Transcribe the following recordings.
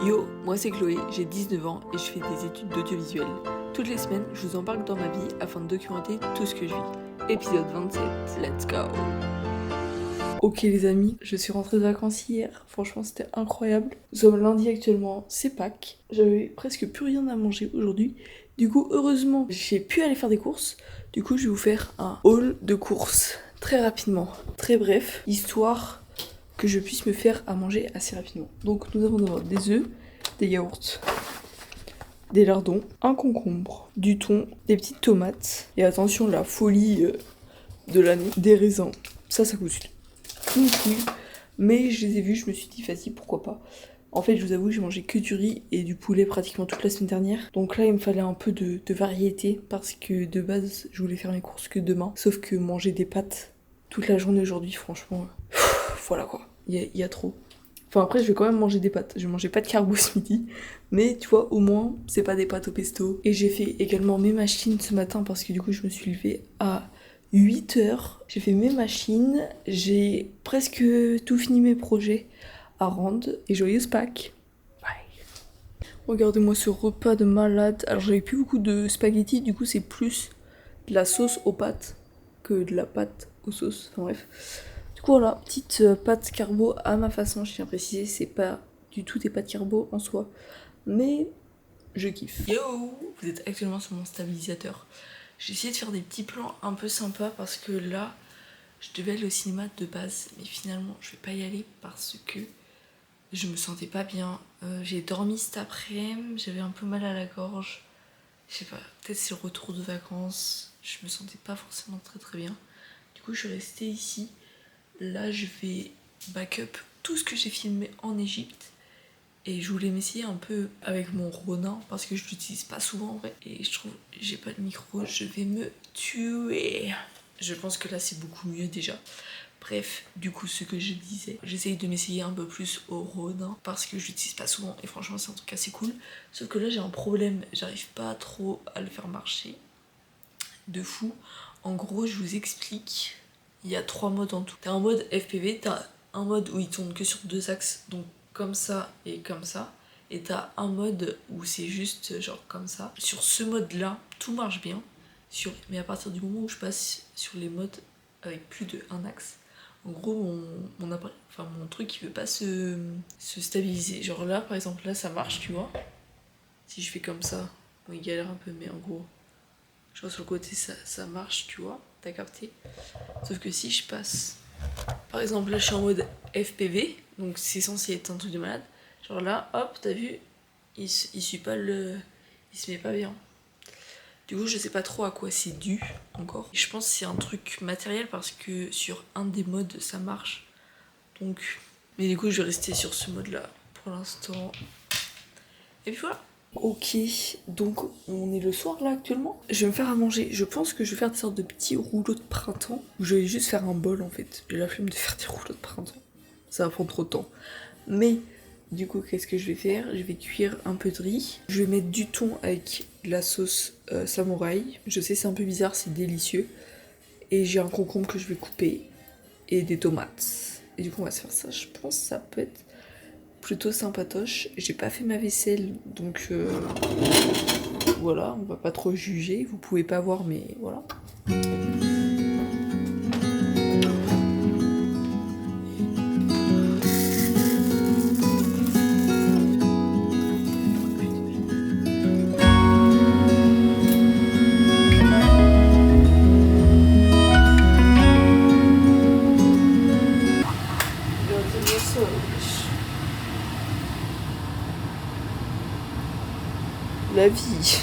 Yo, moi c'est Chloé, j'ai 19 ans et je fais des études d'audiovisuel. Toutes les semaines, je vous embarque dans ma vie afin de documenter tout ce que je vis. Épisode 27, let's go! Ok les amis, je suis rentrée de vacances hier, franchement c'était incroyable. Nous sommes lundi actuellement, c'est Pâques. J'avais presque plus rien à manger aujourd'hui. Du coup, heureusement, j'ai pu aller faire des courses. Du coup, je vais vous faire un haul de courses très rapidement, très bref, histoire que je puisse me faire à manger assez rapidement. Donc nous avons d'abord des œufs, des yaourts, des lardons, un concombre, du thon, des petites tomates, et attention la folie de l'année, des raisins. Ça coûte une couille, mais je les ai vus, je me suis dit facile, pourquoi pas. En fait, je vous avoue, j'ai mangé que du riz et du poulet pratiquement toute la semaine dernière. Donc là, il me fallait un peu de variété parce que de base, je voulais faire mes courses que demain. Sauf que manger des pâtes toute la journée aujourd'hui, franchement, voilà quoi. Il y a trop. Enfin après, je vais quand même manger des pâtes. Je vais manger pas de carbo ce midi. Mais tu vois, au moins, c'est pas des pâtes au pesto. Et j'ai fait également mes machines ce matin parce que du coup, je me suis levée à 8h. J'ai fait mes machines. J'ai presque tout fini mes projets à rendre. Et joyeuse Pâques. Bye. Regardez-moi ce repas de malade. Alors j'avais plus beaucoup de spaghettis. Du coup, c'est plus de la sauce aux pâtes que de la pâte aux sauces. Enfin bref. Du coup voilà, petite pâte carbo à ma façon, je tiens à préciser, c'est pas du tout des pâtes carbo en soi, mais je kiffe. Yo, vous êtes actuellement sur mon stabilisateur. J'ai essayé de faire des petits plans un peu sympas parce que là, je devais aller au cinéma de base, mais finalement je vais pas y aller parce que je me sentais pas bien. J'ai dormi cet après-midi, j'avais un peu mal à la gorge. Je sais pas, peut-être c'est le retour de vacances, je me sentais pas forcément très bien. Du coup je suis restée ici. Là, je vais backup tout ce que j'ai filmé en Égypte. Et je voulais m'essayer un peu avec mon Ronin parce que je l'utilise pas souvent en vrai. Et je trouve que j'ai pas de micro, je vais me tuer. Je pense que là, c'est beaucoup mieux déjà. Bref, du coup, ce que je disais, j'essaye de m'essayer un peu plus au Ronin parce que je l'utilise pas souvent. Et franchement, c'est un truc assez cool. Sauf que là, j'ai un problème. J'arrive pas trop à le faire marcher. De fou. En gros, je vous explique. Il y a 3 modes en tout. T'as un mode FPV, t'as un mode où il tourne que sur 2 axes, donc comme ça et comme ça. Et t'as un mode où c'est juste genre comme ça. Sur ce mode-là, tout marche bien. Mais à partir du moment où je passe sur les modes avec plus de un axe, en gros mon appareil, enfin mon truc il veut pas se stabiliser. Genre là par exemple, là ça marche, tu vois. Si je fais comme ça, bon il galère un peu, mais en gros, genre sur le côté ça marche, tu vois. T'as capté? Sauf que si je passe, par exemple là je suis en mode FPV, donc c'est censé être un truc de malade. Genre là, hop, t'as vu, il suit pas il se met pas bien. Du coup je sais pas trop à quoi c'est dû encore. Je pense que c'est un truc matériel parce que sur un des modes ça marche. Donc, mais du coup je vais rester sur ce mode là pour l'instant. Et puis voilà. Ok, donc on est le soir là actuellement. Je vais me faire à manger. Je pense que je vais faire des sortes de petits rouleaux de printemps. Ou je vais juste faire un bol en fait. J'ai la flemme de faire des rouleaux de printemps. Ça va prendre trop de temps. Mais du coup, qu'est-ce que je vais faire? Je vais cuire un peu de riz. Je vais mettre du thon avec de la sauce samouraï. Je sais, c'est un peu bizarre, c'est délicieux. Et j'ai un concombre que je vais couper. Et des tomates. Et du coup, on va se faire ça. Je pense que ça peut être plutôt sympatoche. J'ai pas fait ma vaisselle, donc voilà, on va pas trop juger. Vous pouvez pas voir, mais voilà. La vie.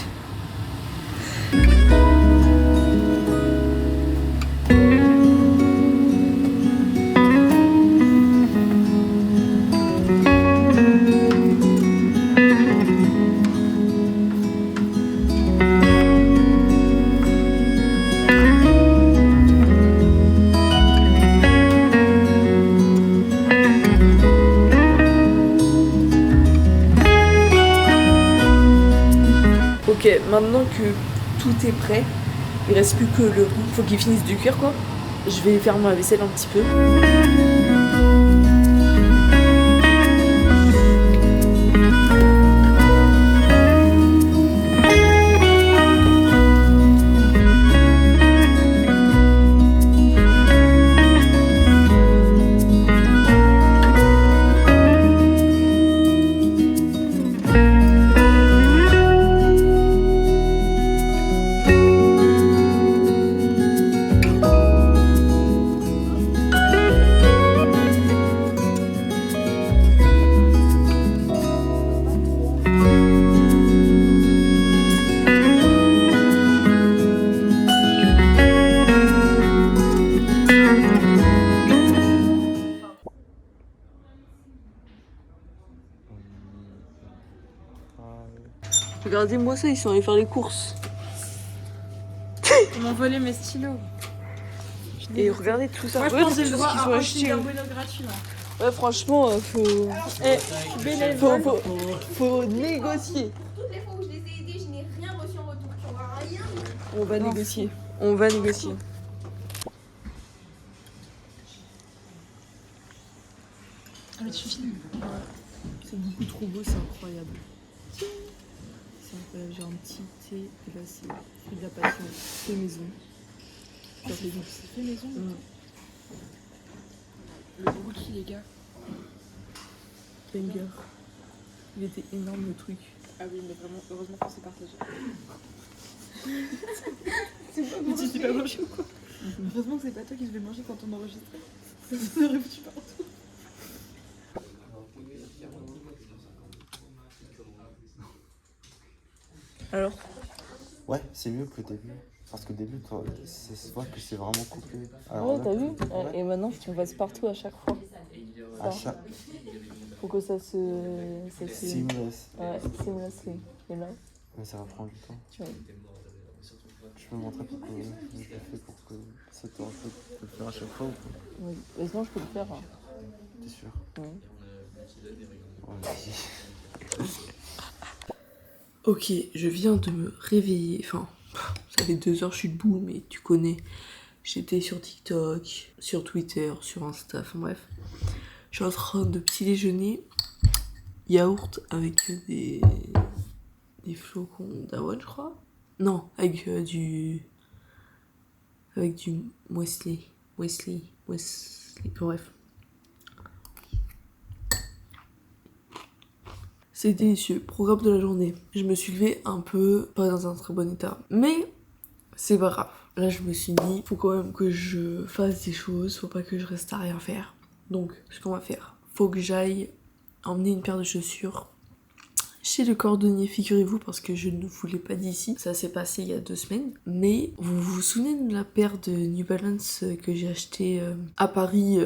Ok, maintenant que tout est prêt, il reste plus que le riz, faut qu'il finisse de cuire quoi. Je vais faire ma vaisselle un petit peu. Regardez-moi ça, ils sont allés faire les courses. Ils m'ont volé mes stylos. Et regardez tout ça. Moi, je Regardez pense que j'ai le tout ce droit qu'ils à sont un achetés. Kinder Bueno gratuit. Là. Ouais, franchement, faut... Tu bénévole. faut négocier. Toutes les fois où je les ai aidés, je n'ai rien reçu en retour. Tu vois, rien. On va négocier. On va négocier. Ah, mais tu filmes. C'est beaucoup trop beau, c'est incroyable. C'est incroyable, j'ai un petit thé, et là c'est fruit de la passion, fait maison. Genre les goûts. C'est fait maison. Le rookie, les gars. Banger. Il était énorme le truc. Ah oui, mais vraiment, heureusement qu'on s'est partagé. Mais tu t'es pas mangé ou quoi? Heureusement que c'est pas toi qui devais manger quand on enregistrait. Ça nous aurait foutu partout. Alors? Ouais, c'est mieux que le début. Parce que le début, ça se voit que c'est vraiment coupé. Ouais, t'as vu? ouais. Et maintenant, faut qu'on passe partout à chaque fois. À chaque Faut que ça se... seamless. Ouais, seamlessly. Et là, Mais ça va prendre du temps. tu vois. Je peux montrer pourquoi je l'ai fait pour que ça te refait de le faire à chaque fois ou pas? Oui. Mais sinon, je peux le faire. Hein. T'es sûr? Ouais. Ouais, vas-y. Ok, je viens de me réveiller. Enfin, ça fait 2 heures, je suis debout, mais tu connais. J'étais sur TikTok, sur Twitter, sur Insta, enfin bref. Je suis en train de petit déjeuner. Yaourt avec des flocons d'avoine, je crois. Non, avec du muesli. Bref. C'est délicieux. Programme de la journée. Je me suis levée un peu, pas dans un très bon état. Mais c'est pas grave. Là, je me suis dit, faut quand même que je fasse des choses. Faut pas que je reste à rien faire. Donc, ce qu'on va faire, faut que j'aille emmener une paire de chaussures chez le cordonnier, figurez-vous, parce que je ne vous l'ai pas dit ici. Ça s'est passé il y a 2 semaines. Mais vous vous souvenez de la paire de New Balance que j'ai acheté à Paris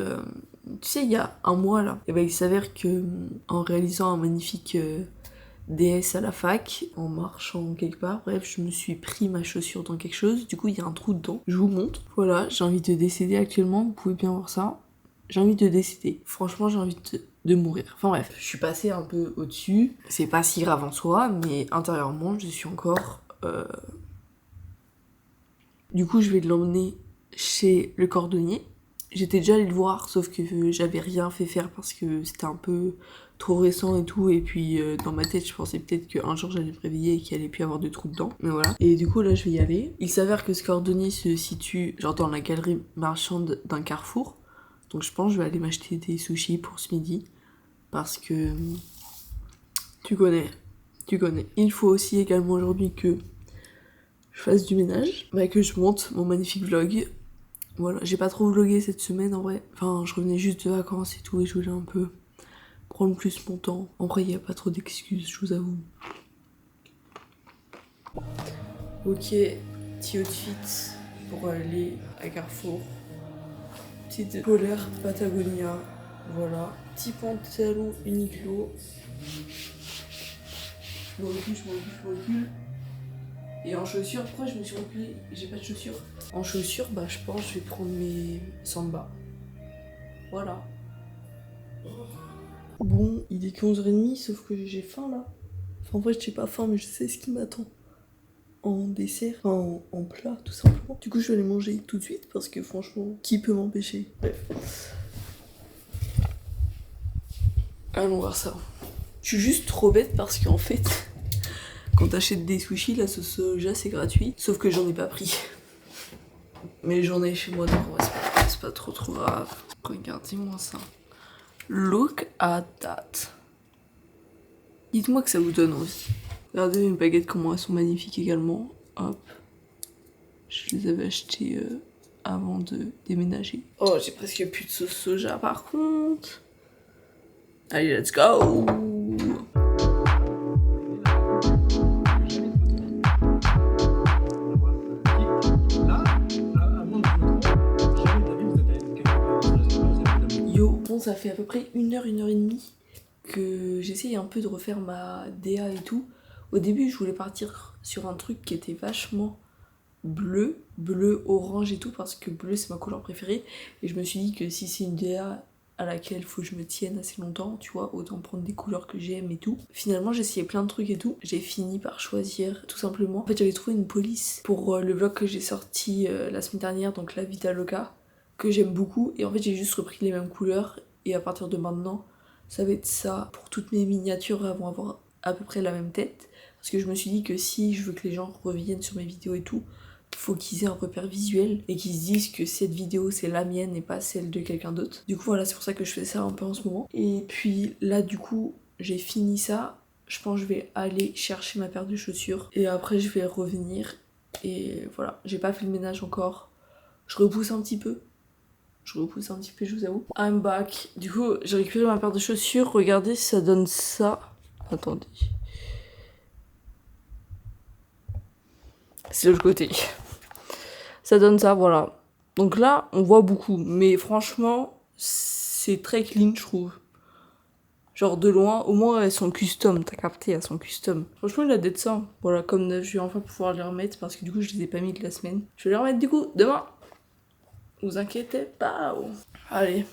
tu sais, il y a un mois là, et ben il s'avère que en réalisant un magnifique DS à la fac, en marchant quelque part, bref, je me suis pris ma chaussure dans quelque chose, du coup il y a un trou dedans. Je vous montre. Voilà, j'ai envie de décéder actuellement, vous pouvez bien voir ça. J'ai envie de décéder. Franchement, j'ai envie de mourir. Enfin bref, je suis passée un peu au-dessus. C'est pas si grave en soi, mais intérieurement, je suis encore... Du coup, je vais l'emmener chez le cordonnier. J'étais déjà allée le voir, sauf que j'avais rien fait faire parce que c'était un peu trop récent et tout. Et puis dans ma tête, je pensais peut-être qu'un jour j'allais me réveiller et qu'il allait plus avoir de trous dedans. Mais voilà. Et du coup, là, je vais y aller. Il s'avère que ce cordonnier se situe genre dans la galerie marchande d'un carrefour. Donc je pense que je vais aller m'acheter des sushis pour ce midi. Parce que... Tu connais. Il faut aussi également aujourd'hui que je fasse du ménage. Bah, que je monte mon magnifique vlog. Voilà, j'ai pas trop vlogué cette semaine en vrai. Enfin, je revenais juste de vacances et tout et je voulais un peu prendre plus mon temps. En vrai, il n'y a pas trop d'excuses, je vous avoue. Ok, petit outfit pour aller à Carrefour. Petite polaire Patagonia, voilà. Petit pantalon Uniqlo. Je me recule. Et en chaussures, pourquoi je me suis reculée? J'ai pas de chaussures. En chaussures, bah je pense que je vais prendre mes Samba. Voilà. Bon, il est que 11h30, sauf que j'ai faim là. Enfin, en vrai, j'ai pas faim, mais je sais ce qui m'attend. En dessert, enfin en plat, tout simplement. Du coup, je vais aller manger tout de suite parce que franchement, qui peut m'empêcher? Bref. Allons voir ça. Je suis juste trop bête parce qu'en fait, quand t'achètes des sushis, la sauce soja c'est gratuit. Sauf que j'en ai pas pris. Mais j'en ai chez moi, donc c'est pas trop grave. Regardez-moi ça. Look at that. Dites-moi que ça vous donne envie. Regardez mes baguettes, comment elles sont magnifiques également. Hop. Je les avais achetées avant de déménager. Oh, j'ai presque plus de sauce soja par contre. Allez, let's go! Yo, bon, ça fait à peu près 1 heure et demie que j'essaye un peu de refaire ma DA et tout. Au début, je voulais partir sur un truc qui était vachement bleu, orange et tout, parce que bleu c'est ma couleur préférée. Et je me suis dit que si c'est une DA à laquelle il faut que je me tienne assez longtemps, tu vois, autant prendre des couleurs que j'aime et tout. Finalement, j'ai essayé plein de trucs et tout. J'ai fini par choisir tout simplement. En fait, j'avais trouvé une police pour le vlog que j'ai sorti la semaine dernière, donc la Vita Loca, que j'aime beaucoup. Et en fait, j'ai juste repris les mêmes couleurs. Et à partir de maintenant, ça va être ça. Pour toutes mes miniatures, elles vont avoir à peu près la même tête. Parce que je me suis dit que si je veux que les gens reviennent sur mes vidéos et tout, faut qu'ils aient un repère visuel et qu'ils se disent que cette vidéo c'est la mienne et pas celle de quelqu'un d'autre. Du coup voilà, c'est pour ça que je fais ça un peu en ce moment. Et puis là du coup j'ai fini ça. Je pense que je vais aller chercher ma paire de chaussures et après je vais revenir. Et voilà, j'ai pas fait le ménage encore. Je repousse un petit peu, je vous avoue. I'm back. Du coup j'ai récupéré ma paire de chaussures. Regardez, ça donne ça. Attendez. C'est de l'autre côté. Ça donne ça, voilà. Donc là, on voit beaucoup. Mais franchement, c'est très clean, je trouve. Genre de loin, au moins elles sont custom. T'as capté, elles sont custom. Franchement, il a d'être ça. Voilà, comme neuf, je vais enfin pouvoir les remettre. Parce que du coup, je les ai pas mis de la semaine. Je vais les remettre du coup demain. Vous inquiétez pas. Allez.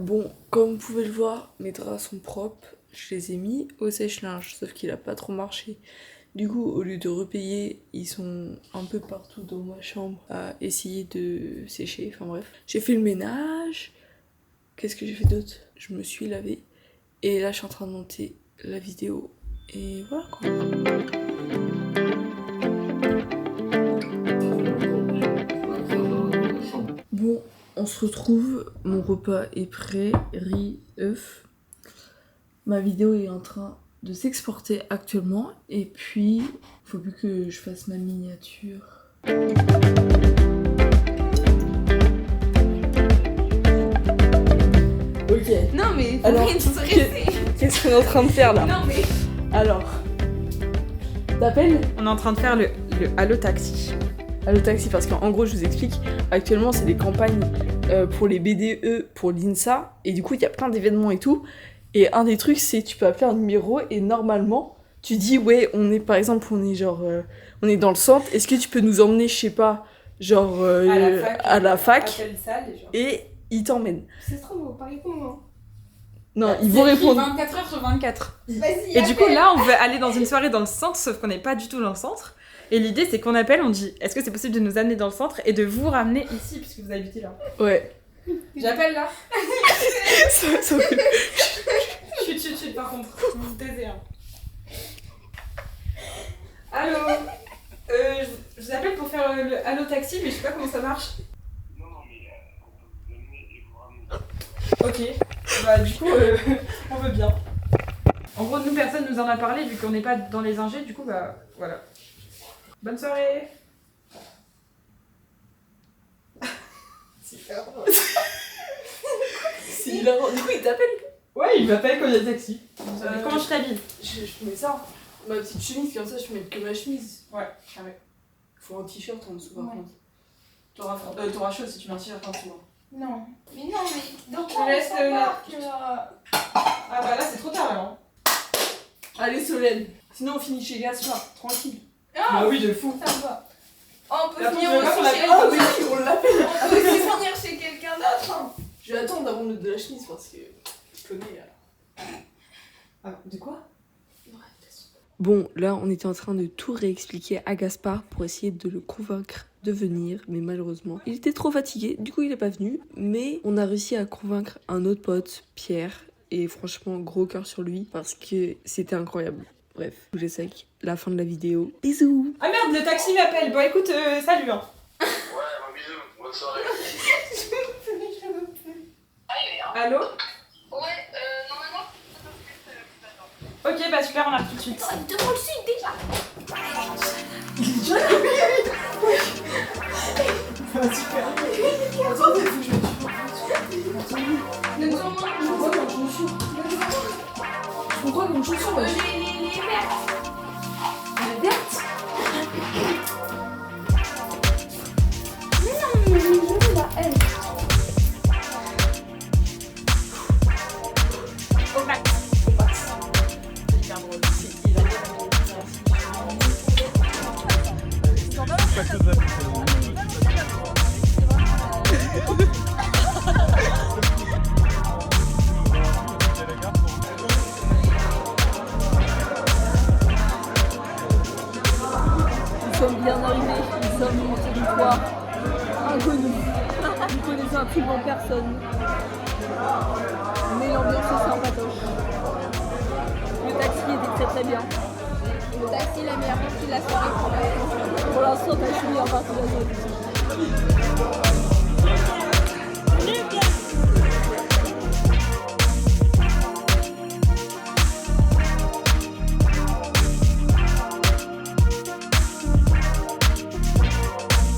Bon, comme vous pouvez le voir, mes draps sont propres. Je les ai mis au sèche-linge, sauf qu'il a pas trop marché. Du coup, au lieu de repayer, ils sont un peu partout dans ma chambre à essayer de sécher. Enfin bref. J'ai fait le ménage. Qu'est-ce que j'ai fait d'autre? Je me suis lavée. Et là, je suis en train de monter la vidéo. Et voilà quoi. Bon, on se retrouve. Mon repas est prêt. Riz, œuf. Ma vidéo est en train de s'exporter actuellement. Et puis, il faut plus que je fasse ma miniature. Ok. Non mais faut Alors, rien de stresser. Qu'est-ce qu'on est en train de faire là? Non mais. Alors, t'appelles? On est en train de faire le Allo Taxi. Allo Taxi, parce qu'en gros, je vous explique, actuellement, c'est des campagnes pour les BDE, pour l'INSA, et du coup, il y a plein d'événements et tout. Et un des trucs, c'est tu peux appeler un numéro, et normalement, tu dis, ouais, on est, par exemple, on est genre, on est dans le centre, est-ce que tu peux nous emmener, je sais pas, genre, à la fac, et ils t'emmènent. C'est trop beau, par comment? Non, ils vont répondre. 24 heures sur 24. Vas-y. Et du coup, là, on veut aller dans une soirée dans le centre, sauf qu'on n'est pas du tout dans le centre. Et l'idée, c'est qu'on appelle, on dit, est-ce que c'est possible de nous amener dans le centre et de vous ramener ici, puisque vous habitez là. Ouais. J'appelle là. ça fait... Chut, par contre. Vous taisez, hein. Allô. Je vous appelle pour faire le Allo Taxi, mais je sais pas comment ça marche. Non, mais on peut vous amener et vous ramener. Ok. Bah, du coup, on veut bien. En gros, nous, personne nous en a parlé, vu qu'on n'est pas dans les ingés, du coup, bah, voilà. Bonne soirée. Super. C'est hilarant. Du coup, il t'appelle? Ouais, il m'appelle quand il y a le taxi. Comment je t'habille? Je mets ça. Ma petite chemise, comme ça, je mets que ma chemise. Ouais, carré. Faut un t-shirt en dessous, par Ouais. contre. T'auras chaud si tu mets un t-shirt en dessous. Non. Mais non, mais. Donc, Je laisse, Ah bah là, c'est trop tard, là. Hein. Allez, Solène. Sinon, on finit chez Gaspard, tranquille. Ah, Bah oui, de fou. ça va. Oh, on peut Là, finir tu veux pas qu'on aussi chez... l'appelle? Ah oui, on l'appelle. On peut aussi finir chez quelqu'un d'autre. Hein. Je vais attendre avant de la chemise parce que je connais. Ah, de quoi? Bon, là, on était en train de tout réexpliquer à Gaspard pour essayer de le convaincre de venir, mais malheureusement, il était trop fatigué, du coup, il est pas venu. Mais on a réussi à convaincre un autre pote, Pierre, et franchement, gros cœur sur lui parce que c'était incroyable. Bref, je vous laisse avec la fin de la vidéo. Bisous! Ah merde, le taxi m'appelle. Bon, écoute, salut. Hein. Ouais, un bisou, bonne soirée. Allô? Ouais, normalement. Ok, bah super, on arrive tout de suite. Devant le sud déjà. Attendez, faut que je me Donc, normalement, Je vois comme chaussure. Je vois comme chaussure. les est verte. Elle est verte. Mais non, mais je vois elle. Au max. Au max. C'est hyper drôle. Il va dire Nous sommes bien arrivés, nous sommes sur une territoire inconnu. Nous connaissons absolument personne. Mais l'ambiance est sympatoche. Le taxi était très très bien. Le taxi, la meilleure partie de la soirée pour Pour l'instant, t'as fini en partie de la zone.